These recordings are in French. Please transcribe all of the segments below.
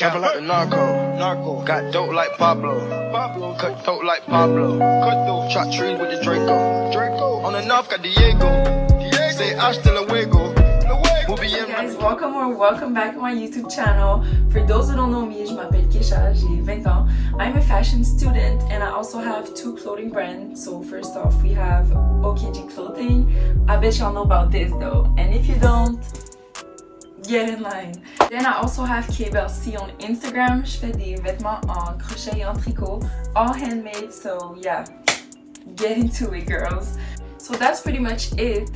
Trapping like the narco. Got dope like Pablo. Cut throat like Pablo. Chop trees with the Draco. On the north got Diego. Say hasta luego. Hey guys, welcome or welcome back to my YouTube channel. For those who don't know me, je m'appelle Keisha, j'ai 20 ans. I'm a fashion student and I also have 2 clothing brands. So first off, we have OKG Clothing. I bet y'all know about this though. And if you don't, get in line. Then I also have KBLC on Instagram. Je fais des vêtements en crochet et en tricot. All handmade, so yeah, get into it girls. So that's pretty much it.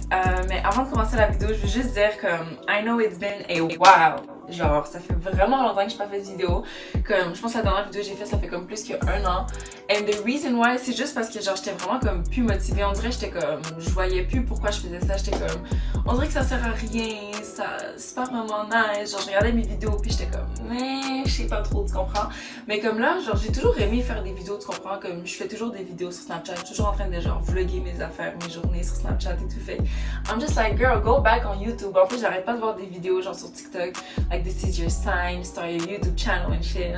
Mais avant de commencer la vidéo, je veux juste dire que I know it's been a while. Genre, ça fait vraiment longtemps que je n'ai pas fait de vidéo. Comme, je pense que la dernière vidéo que j'ai fait, ça fait comme plus qu'un an. And the reason why, c'est juste parce que genre, j'étais vraiment comme plus motivée. On dirait que j'étais comme, je voyais plus pourquoi je faisais ça. J'étais comme, on dirait que ça sert à rien. C'est pas vraiment nice. Genre, je regardais mes vidéos puis j'étais comme, mais je sais pas trop, tu comprends. Mais comme là, genre, j'ai toujours aimé faire des vidéos, tu comprends. Comme, je fais toujours des vidéos sur Snapchat. Je suis toujours en train de genre vlogger mes affaires, mes journées sur Snapchat et tout fait. I'm just like, girl, go back on YouTube. En plus, j'arrête pas de voir des vidéos genre sur TikTok. Like, this is your sign, start your YouTube channel and shit.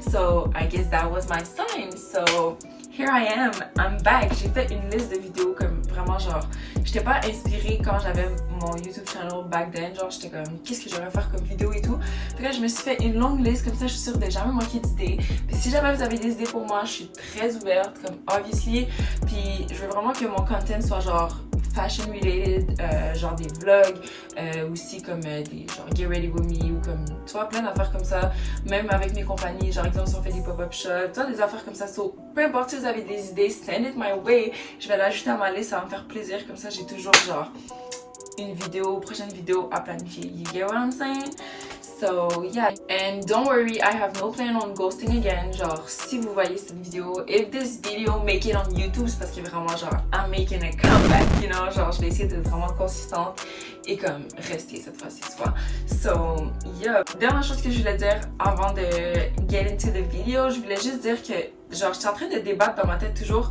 So I guess that was my sign. So here I am, I'm back. J'ai fait une liste de vidéos comme vraiment genre, j'étais pas inspirée quand j'avais mon YouTube channel back then. Genre j'étais comme, qu'est-ce que j'aurais faire comme vidéo et tout. Puis là je me suis fait une longue liste comme ça, je suis sûre de jamais manquer d'idées. Puis si jamais vous avez des idées pour moi, je suis très ouverte comme obviously. Puis je veux vraiment que mon content soit genre fashion related, genre des vlogs, aussi comme des genre get ready with me ou comme tu vois plein d'affaires comme ça, même avec mes compagnies, genre exemple si on fait des pop-up shops, tu vois des affaires comme ça. So, peu importe si vous avez des idées, send it my way, je vais l'ajouter à ma liste, ça va me faire plaisir, comme ça j'ai toujours genre une prochaine vidéo à planifier. You get what I'm saying? So yeah, and don't worry, I have no plan on ghosting again. Genre, si vous voyez cette vidéo, if this video make it on YouTube, c'est parce que vraiment genre, I'm making a comeback, you know? Genre, je vais essayer d'être vraiment consistante et comme rester cette fois-ci, tu vois. So yeah, dernière chose que je voulais dire avant de get into the video, je voulais juste dire que genre, j'étais en train de débattre dans ma tête toujours.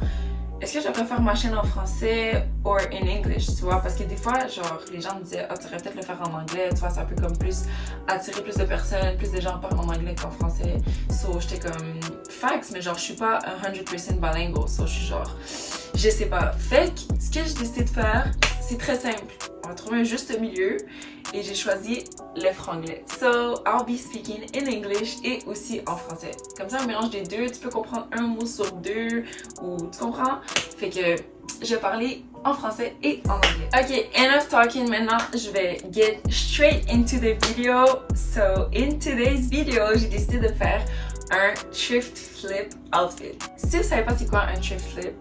Est-ce que je devrais faire ma chaîne en français ou en English, tu vois? Parce que des fois, genre, les gens me disaient, ah, tu devrais peut-être le faire en anglais, tu vois, ça peut comme plus attirer plus de personnes, plus de gens parlent en anglais qu'en français. So, j'étais comme, facts, mais genre, je suis pas 100% bilingual, so, je suis genre, je sais pas. Fait que, ce que j'ai décidé de faire, c'est très simple. On va trouver un juste milieu et j'ai choisi le franglais. So, I'll be speaking in English et aussi en français. Comme ça, un mélange des deux, tu peux comprendre un mot sur deux ou tu comprends? Fait que je vais parler en français et en anglais. Ok, enough talking. Maintenant, je vais get straight into the video. So, in today's video, j'ai décidé de faire un thrift flip outfit. Si vous savez pas c'est quoi un thrift flip,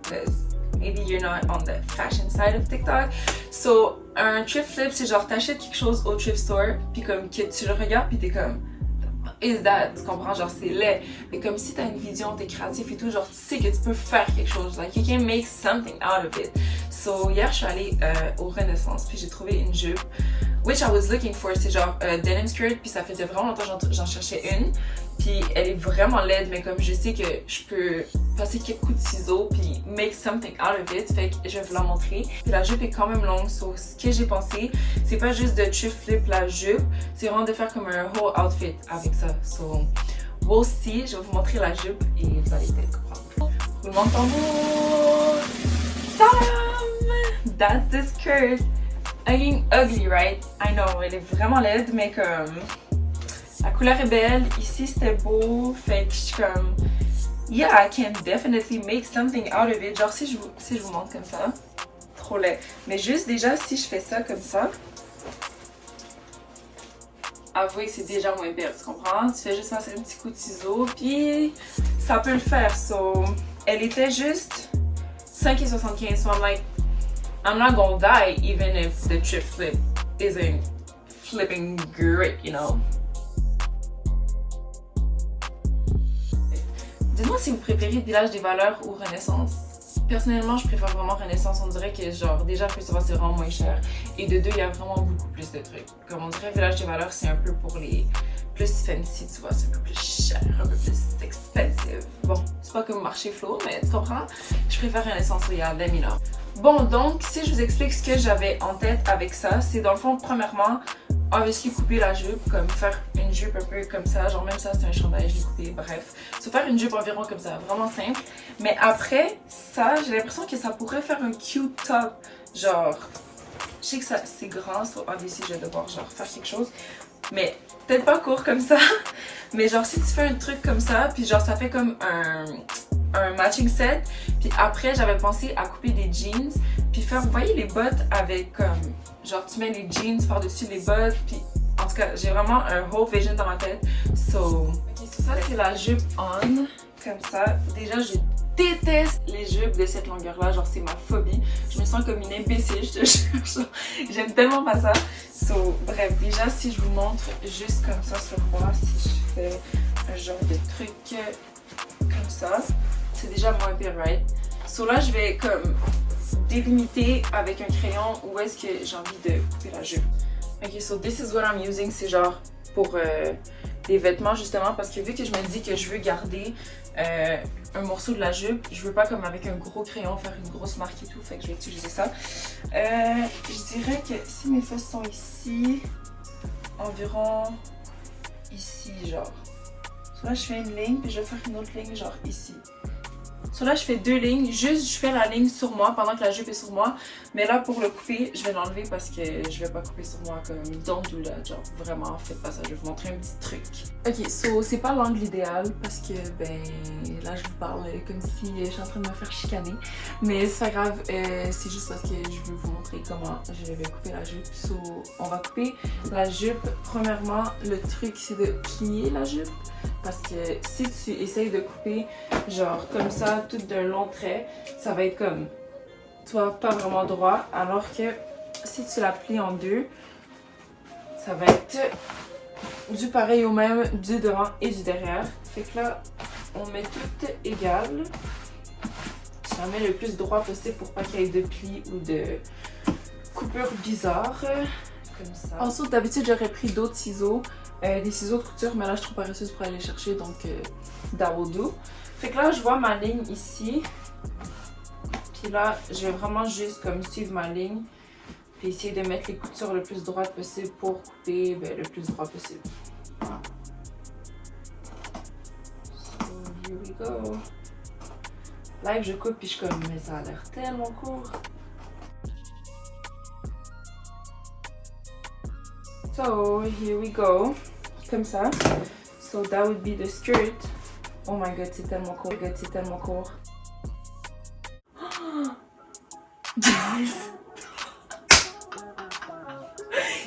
maybe you're not on the fashion side of TikTok. So, un thrift flip, c'est genre t'achètes quelque chose au thrift store, puis comme que tu le regardes, puis t'es comme, is that? Tu comprends? Genre, c'est laid. Mais comme si t'as une vision, t'es créatif et tout, genre, tu sais que tu peux faire quelque chose. Like, you can make something out of it. So, hier, je suis allée au Renaissance, puis j'ai trouvé une jupe, which I was looking for. C'est genre denim skirt, puis ça faisait vraiment longtemps que j'en cherchais une. Puis elle est vraiment laide, mais comme je sais que je peux passer quelques coups de ciseaux puis make something out of it, fait que je vais vous la montrer. Puis la jupe est quand même longue, so ce que j'ai pensé, c'est pas juste de thrift flip la jupe, c'est vraiment de faire comme un whole outfit avec ça. So, we'll see, je vais vous montrer la jupe et vous allez peut-être comprendre. Roulement de tambour! Tadam! That's the skirt! Looking ugly, right? I know, elle est vraiment laide, mais comme... La couleur est belle, ici c'était beau, fait que je suis comme yeah, I can definitely make something out of it. Genre si je vous montre comme ça, trop laid. Mais juste déjà si je fais ça comme ça, avouez que c'est déjà moins belle, tu comprends? Tu fais juste passer un petit coup de ciseau, puis ça peut le faire. So, elle était juste 5,75, so I'm like, I'm not gonna die even if the thrift flip isn't flipping great, you know? Dites-moi si vous préférez Village des Valeurs ou Renaissance. Personnellement, je préfère vraiment Renaissance. On dirait que genre déjà plus souvent c'est vraiment moins cher. Et de deux, il y a vraiment beaucoup plus de trucs. Comme on dirait Village des Valeurs, c'est un peu pour les plus fancy, tu vois, c'est un peu plus cher, un peu plus expensive. Bon, c'est pas comme Marché Flow, mais tu comprends? Je préfère Renaissance, regarde, let me know. Bon, donc, si je vous explique ce que j'avais en tête avec ça, c'est dans le fond, premièrement, obviously couper la jupe, comme faire une jupe un peu comme ça, genre même ça c'est un chandail, je l'ai coupé, bref. Se faire une jupe environ comme ça, vraiment simple. Mais après ça, j'ai l'impression que ça pourrait faire un cute top, genre, je sais que ça c'est grand, so obviously je vais devoir genre faire quelque chose. Mais peut-être pas court comme ça, mais genre si tu fais un truc comme ça, puis genre ça fait comme un matching set. Puis après j'avais pensé à couper des jeans, puis faire, vous voyez les bottes avec comme, genre tu mets les jeans par-dessus les bottes, puis en tout cas j'ai vraiment un whole vision dans ma tête. So, ça c'est la jupe on, comme ça. Déjà je déteste les jupes de cette longueur là, genre c'est ma phobie. Je me sens comme une imbécile, je te jure. J'aime tellement pas ça. So, bref, déjà si je vous montre juste comme ça sur moi, si je fais un genre de truc comme ça, c'est déjà moins pire, right? So là je vais comme délimiter avec un crayon où est-ce que j'ai envie de couper la jupe. Ok, so this is what I'm using, c'est genre pour des vêtements justement, parce que vu que je me dis que je veux garder un morceau de la jupe, je veux pas comme avec un gros crayon faire une grosse marque et tout, fait que je vais utiliser ça. Je dirais que si mes fesses sont ici, environ ici genre. So là je fais une ligne, puis je vais faire une autre ligne genre ici. So là je fais deux lignes, juste je fais la ligne sur moi pendant que la jupe est sur moi. Mais là pour le couper, je vais l'enlever parce que je vais pas couper sur moi comme don't do that, genre vraiment faites pas ça, je vais vous montrer un petit truc. Ok, so c'est pas l'angle idéal parce que ben là je vous parle comme si je suis en train de me faire chicaner. Mais c'est pas grave, c'est juste parce que je veux vous montrer comment je vais couper la jupe. So on va couper la jupe. Premièrement, le truc c'est de plier la jupe. Parce que si tu essayes de couper genre comme ça, tout d'un long trait, ça va être comme, tu vois, pas vraiment droit. Alors que si tu la plies en deux, ça va être du pareil au même, du devant et du derrière. Fait que là, on met tout égal. Tu la mets le plus droit possible pour pas qu'il y ait de plis ou de coupures bizarres. Comme ça. Ensuite, d'habitude, j'aurais pris d'autres ciseaux. Des ciseaux de couture, mais là je suis trop paresseuse pour aller les chercher, donc that will do. Fait que là je vois ma ligne ici, puis là je vais vraiment juste comme suivre ma ligne, puis essayer de mettre les coutures le plus droites possible pour couper le plus droit possible. So here we go. Live je coupe puis je suis comme, mais ça a l'air tellement court. So here we go. Comme ça. So that would be the skirt. Oh my god, c'est tellement court. C'est tellement court.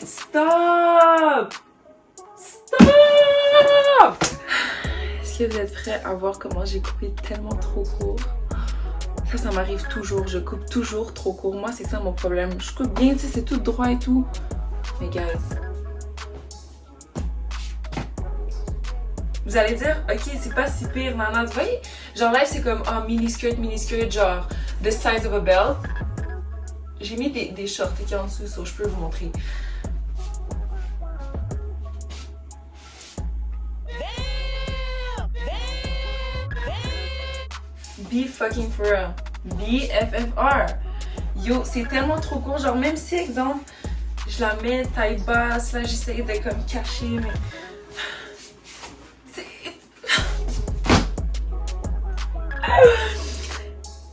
Stop! Stop! Est-ce que vous êtes prêts à voir comment j'ai coupé tellement trop court? Ça m'arrive toujours. Je coupe toujours trop court. Moi, c'est ça mon problème. Je coupe bien, tu sais, c'est tout droit et tout. Mais guys, vous allez dire, ok, c'est pas si pire, nana. Vous voyez, genre live, c'est comme un mini skirt, genre the size of a belt. J'ai mis des shorts qui en dessous, so je peux vous montrer. Be fucking for real. BFFR. Yo, c'est tellement trop court. Genre, même si, exemple, je la mets taille basse, là, j'essaie de comme cacher, mais.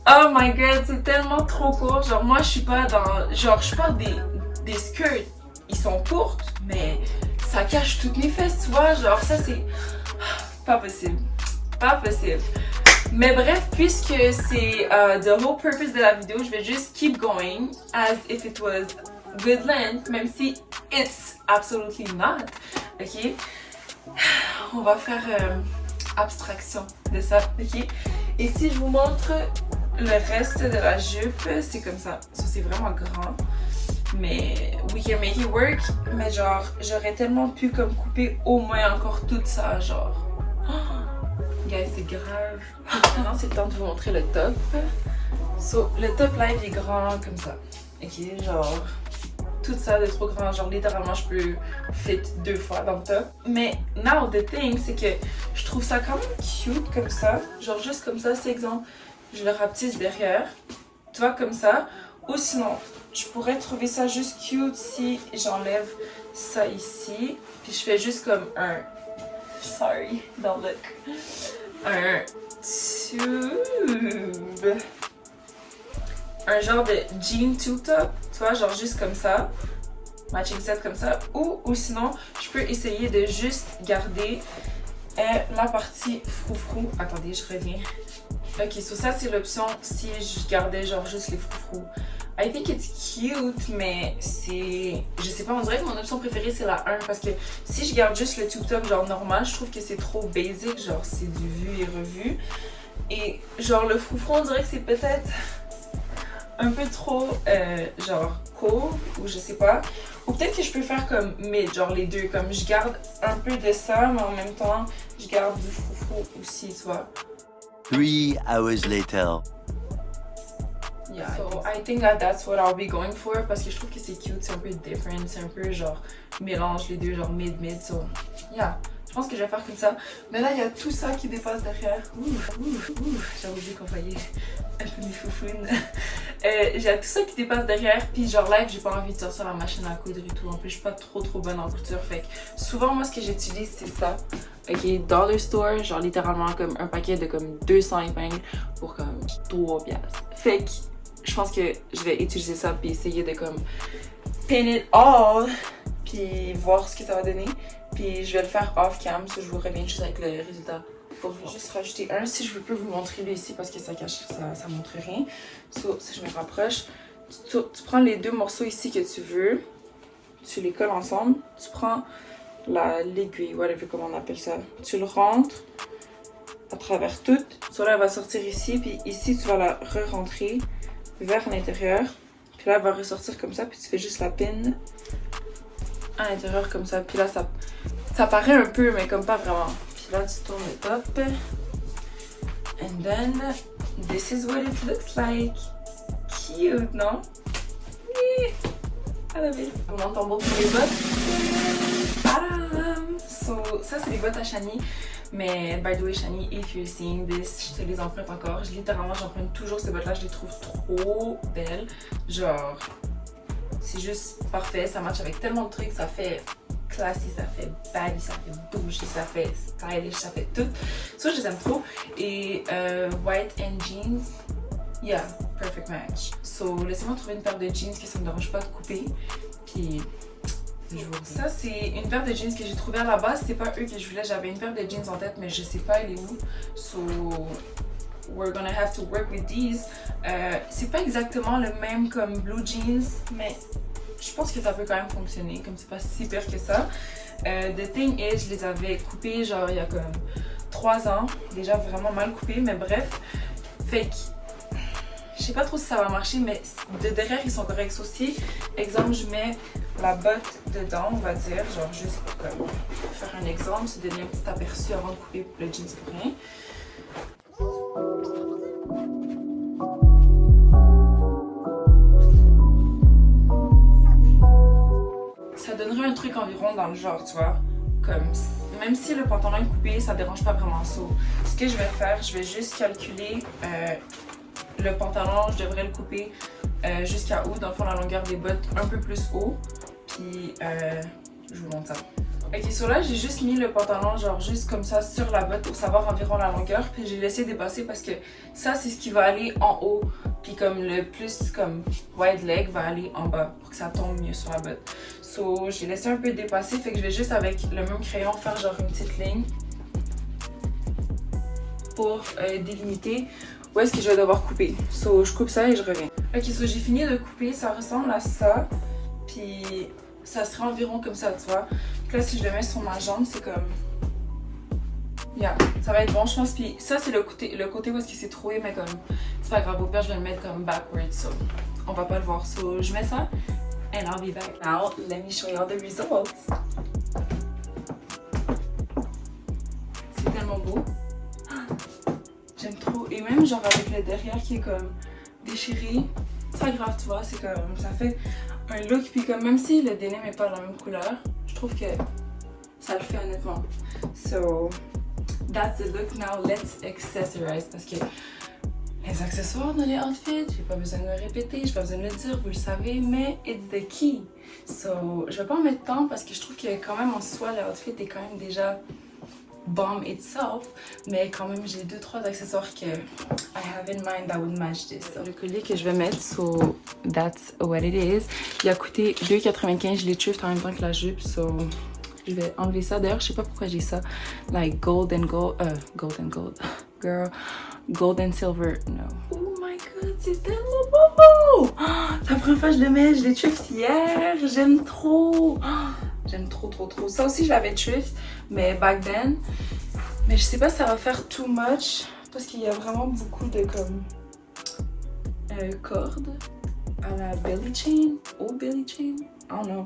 Oh my god, c'est tellement trop court. Genre, moi, je suis pas dans. Genre, je porte des skirts. Ils sont courtes, mais ça cache toutes mes fesses, tu vois. Genre, ça, c'est. Pas possible. Pas possible. Mais bref, puisque c'est the whole purpose de la vidéo, je vais juste keep going as if it was good length, même si it's absolutely not. Ok? On va faire abstraction de ça. Ok? Et si je vous montre le reste de la jupe, c'est comme ça. Ça, c'est vraiment grand. Mais we can make it work. Mais genre, j'aurais tellement pu comme couper au moins encore tout ça, genre. Oh, guys, c'est grave. Maintenant, c'est le temps de vous montrer le top. So, le top là, il est grand comme ça. Ok, genre, tout ça de trop grand. Genre, littéralement, je peux fit 2 fois dans le top. Mais now, the thing, c'est que je trouve ça quand même cute comme ça. Genre, juste comme ça, c'est exemple, je le rapetisse derrière. Tu vois, comme ça. Ou sinon, je pourrais trouver ça juste cute si j'enlève ça ici. Puis je fais juste comme un... Sorry, don't look. Un tube. Un genre de jean tube top. Tu vois, genre juste comme ça. Matching set comme ça. Ou sinon, je peux essayer de juste garder la partie froufrou. Attendez, je reviens. Ok, so ça c'est l'option si je gardais genre juste les froufrous. I think it's cute, mais c'est... Je sais pas, on dirait que mon option préférée c'est la 1 parce que si je garde juste le tube top genre normal, je trouve que c'est trop basic, genre c'est du vu et revu. Et genre le froufrou, on dirait que c'est peut-être un peu trop genre cool ou je sais pas. Ou peut-être que je peux faire comme mid, genre les deux, comme je garde un peu de ça, mais en même temps je garde du froufrou aussi, tu vois. 3 hours later. Yeah, so I think that that's what I'll be going for parce que je trouve que c'est cute, c'est un peu different, c'est un peu genre mélange les deux, genre mid, so yeah, je pense que je vais faire comme ça. Mais là il y a tout ça qui dépasse derrière. J'avais oublié qu'on voyait un peu mes foufounes. J'ai tout ça qui dépasse derrière, puis genre live j'ai pas envie de sortir la machine à coudre et tout. En plus je suis pas trop bonne en couture, fait que souvent moi ce que j'utilise c'est ça. Ok, Dollar Store, genre littéralement comme un paquet de comme 200 épingles pour comme 3 piastres. Fait que je pense que je vais utiliser ça puis essayer de comme pin it all puis voir ce que ça va donner. Puis je vais le faire off cam, so je vous reviens juste avec le résultat. Je vais juste rajouter un si je peux vous montrer lui ici parce que ça cache, ça montre rien. So, si je me rapproche, tu prends les deux morceaux ici que tu veux, tu les colles ensemble, tu prends l'aiguille, whatever comment on appelle ça, tu le rentres à travers tout. So là elle va sortir ici, puis ici tu vas la re-rentrer vers l'intérieur, puis là elle va ressortir comme ça, puis tu fais juste la pin à l'intérieur comme ça, puis là ça paraît un peu mais comme pas vraiment. Puis là tu tournes le top, and then this is what it looks like. Cute, non? Oui, I love it. On entend beaucoup les bottes. So ça c'est les bottes à Shani. Mais by the way Shani, if you're seeing this, je te les emprunte encore. Littéralement j'emprunte toujours ces bottes là, je les trouve trop belles. Genre, c'est juste parfait, ça match avec tellement de trucs, ça fait classy, ça fait baggy, ça fait bougie, ça fait stylish, ça fait tout. Ça je les aime trop. Et white and jeans, yeah, perfect match. So laissez-moi trouver une paire de jeans que ça me dérange pas de couper. Puis ça c'est une paire de jeans que j'ai trouvée à la base, c'était pas eux que je voulais, j'avais une paire de jeans en tête mais je sais pas elle est où. So we're gonna have to work with these. C'est pas exactement le même comme blue jeans mais je pense que ça peut quand même fonctionner, comme c'est pas si pire que ça. The thing is, je les avais coupés genre il y a comme 3 ans, déjà vraiment mal coupés mais bref. Fait que je sais pas trop si ça va marcher, mais de derrière ils sont corrects aussi. Exemple, je mets la botte dedans, on va dire, genre juste pour comme faire un exemple, se donner un petit aperçu avant de couper le jeans pour rien. Ça donnerait un truc environ dans le genre, tu vois, comme même si le pantalon est coupé, ça dérange pas vraiment ça. Ce que je vais faire, je vais juste calculer le pantalon, je devrais le couper jusqu'à où, dans le fond la longueur des bottes un peu plus haut, puis je vous montre ça. Ok, so là j'ai juste mis le pantalon genre juste comme ça sur la botte pour savoir environ la longueur, puis j'ai laissé dépasser parce que ça c'est ce qui va aller en haut, puis comme le plus comme wide leg va aller en bas pour que ça tombe mieux sur la botte. So j'ai laissé un peu dépasser, fait que je vais juste avec le même crayon faire genre une petite ligne pour délimiter où est-ce que je vais devoir couper. So je coupe ça et je reviens. Ok, so j'ai fini de couper, ça ressemble à ça, puis ça sera environ comme ça, tu vois. Puis là si je le mets sur ma jambe, c'est comme... Yeah, ça va être bon je pense, puis ça c'est le côté où est-ce qu'il s'est trouvé, mais comme c'est pas grave, au pire je vais le mettre comme backwards, so on va pas le voir. So je mets ça and I'll be back. Now let me show you all the results. C'est tellement beau. J'aime trop, et même genre avec le derrière qui est comme déchiré, c'est pas grave tu vois, c'est comme, ça fait un look, puis comme même si le denim n'est pas la même couleur, je trouve que ça le fait honnêtement. So that's the look, now let's accessorize, parce que Les accessoires dans les outfits, j'ai pas besoin de le répéter, j'ai pas besoin de le dire, vous le savez, mais it's the key. So, je vais pas en mettre tant parce que je trouve que quand même en soi, l'outfit est quand même déjà bomb itself, mais quand même j'ai 2-3 accessoires que I have in mind that would match this. So, le collier que je vais mettre, so that's what it is. Il a coûté 2,95, je l'ai thrift en même temps que la jupe, so je vais enlever ça. D'ailleurs, je sais pas pourquoi j'ai ça, like gold and gold, girl, gold and silver, no. Oh my god, c'est tellement beau! La première fois que je le mets, je l'ai thrift hier, j'aime trop! J'aime trop. Ça aussi, je l'avais thrift, mais back then. Mais je sais pas si ça va faire too much, parce qu'il y a vraiment beaucoup de comme cordes à la belly chain, au belly chain, I don't know.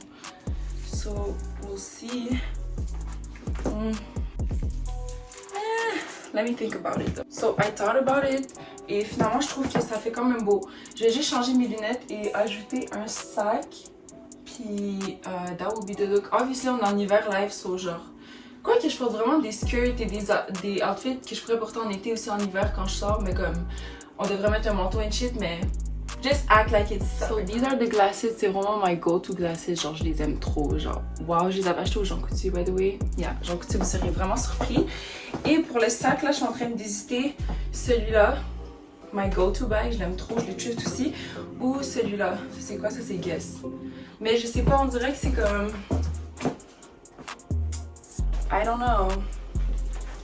So, we'll see. Let me think about it though. So, I thought about it, et finalement, je trouve que ça fait quand même beau. Je vais juste changer mes lunettes et ajouter un sac. Puis, that would be the look. Obviously, on est en hiver live, so genre. Quoi que je porte vraiment des skirts et des outfits que je pourrais porter en été aussi en hiver quand je sors, mais comme on devrait mettre un manteau and shit, mais just act like it's summer. So, these are the glasses, c'est vraiment my go-to glasses, genre je les aime trop, genre wow, je les avais achetés au Jean Coutu, by the way. Yeah, Jean Coutu, vous serez vraiment surpris. Et pour le sac, là, je suis en train d'hésiter, celui-là. My go-to bag, je l'aime trop, je l'ai choose aussi. Ou celui-là, c'est quoi ça? C'est Guess. Mais je sais pas, on dirait que c'est comme... I don't know.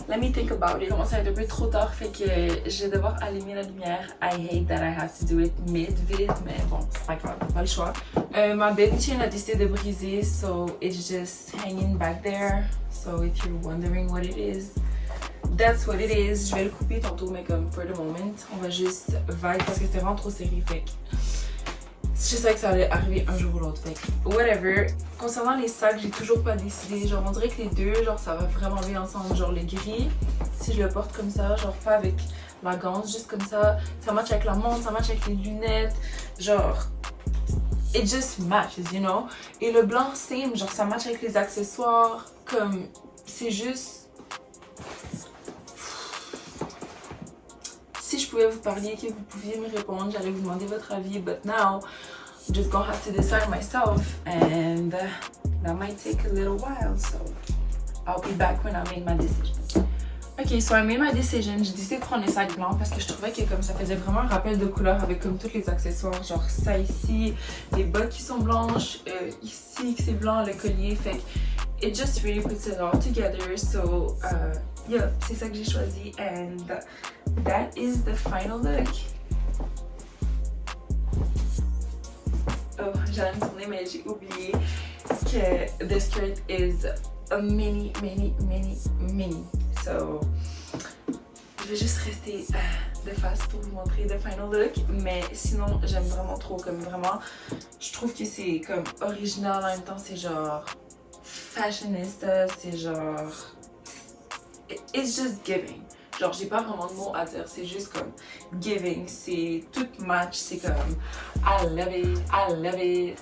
Let me think about it. Il commence à être un peu trop tard, fait que je vais devoir allumer la lumière. I hate that I have to do it mid-vid, mais bon, c'est pas grave, pas le choix. Ma belly chain a décidé de briser, so it's just hanging back there. So if you're wondering what it is, that's what it is. Je vais le couper tantôt, mais comme for the moment, on va juste vibe parce que c'est vraiment trop serré, fait que je savais que ça allait arriver un jour ou l'autre, fait que whatever. Concernant les sacs, j'ai toujours pas décidé. Genre, on dirait que les deux, genre, ça va vraiment bien ensemble. Genre, le gris, si je le porte comme ça, genre, pas avec la ganse, juste comme ça match avec la montre, ça match avec les lunettes. Genre, it just matches, you know. Et le blanc, same, genre, ça match avec les accessoires. Comme, c'est juste. Si je pouvais vous parler, que vous pouviez me répondre, j'allais vous demander votre avis, but now I'm just gonna have to decide myself, and that might take a little while, so I'll be back when I made my decision. Ok, so I made my decision. J'ai décidé de prendre les sacs blancs parce que je trouvais que comme ça faisait vraiment un rappel de couleur avec comme tous les accessoires, genre ça ici, les bottes qui sont blanches, ici que c'est blanc, le collier, fait que it just really puts it all together, so yeah, c'est ça que j'ai choisi, and that is the final look. Oh, j'allais me tourner, mais j'ai oublié que the skirt is a mini. So, je vais juste rester de face pour vous montrer the final look. Mais sinon, j'aime vraiment trop, comme vraiment, je trouve que c'est comme original en même temps, c'est genre fashionista, c'est genre, it's just giving. Genre, j'ai pas vraiment de mots à dire, c'est juste comme giving, c'est tout match, c'est comme I love it.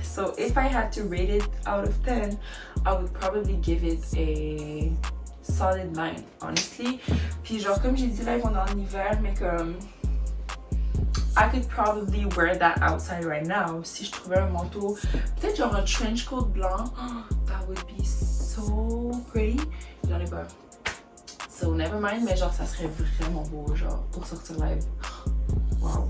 So, if I had to rate it out of 10, I would probably give it a solid 9, honestly. Puis genre, comme j'ai dit, là, on est en hiver, mais comme I could probably wear that outside right now. Si je trouvais un manteau, peut-être genre un trench coat blanc, that would be so pretty. J'en ai pas. So never mind, mais genre ça serait vraiment beau, genre pour sortir live. Wow.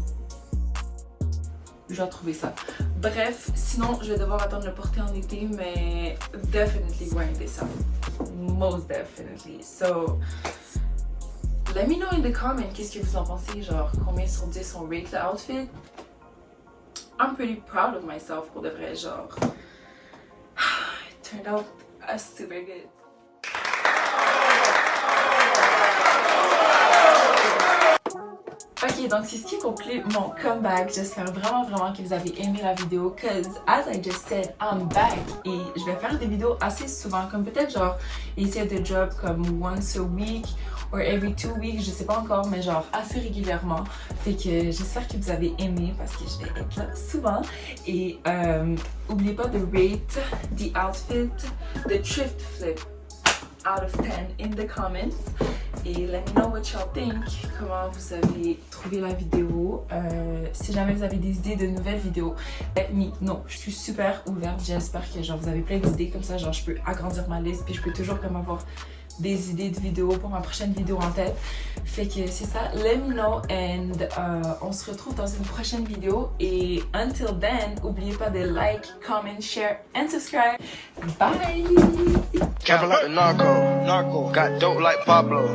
Je dois trouver ça. Bref, sinon je vais devoir attendre de le porter en été, mais definitely wearing this out. Most definitely. So let me know in the comments qu'est-ce que vous en pensez, genre combien sur 10 on rate le outfit. I'm pretty proud of myself pour de vrai, genre it turned out super good. Ok, donc c'est ce qui conclut mon comeback. J'espère vraiment que vous avez aimé la vidéo, cause as I just said, I'm back. Et je vais faire des vidéos assez souvent, comme peut-être genre essayer de drop comme once a week or every 2 weeks, je sais pas encore, mais genre assez régulièrement. Fait que j'espère que vous avez aimé parce que je vais être là souvent. Et oubliez pas de rate the outfit, the thrift flip. out of 10 in the comments. Et let me know what y'all think. Comment vous avez trouvé la vidéo. Si jamais vous avez des idées de nouvelles vidéos, let me know. Je suis super ouverte. J'espère que genre vous avez plein d'idées comme ça. Genre je peux agrandir ma liste puis je peux toujours comme avoir des idées de vidéos pour ma prochaine vidéo en tête. Fait que c'est ça. Let me know and on se retrouve dans une prochaine vidéo. Et until then, n'oubliez pas de like, comment, share and subscribe. Bye! Trapping like the narco. Got dope like Pablo.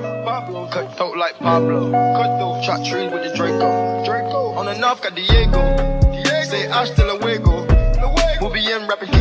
Cut dope like Pablo. Chop trees with the Draco. On the north got Diego. Say hasta luego. We'll be in rapping.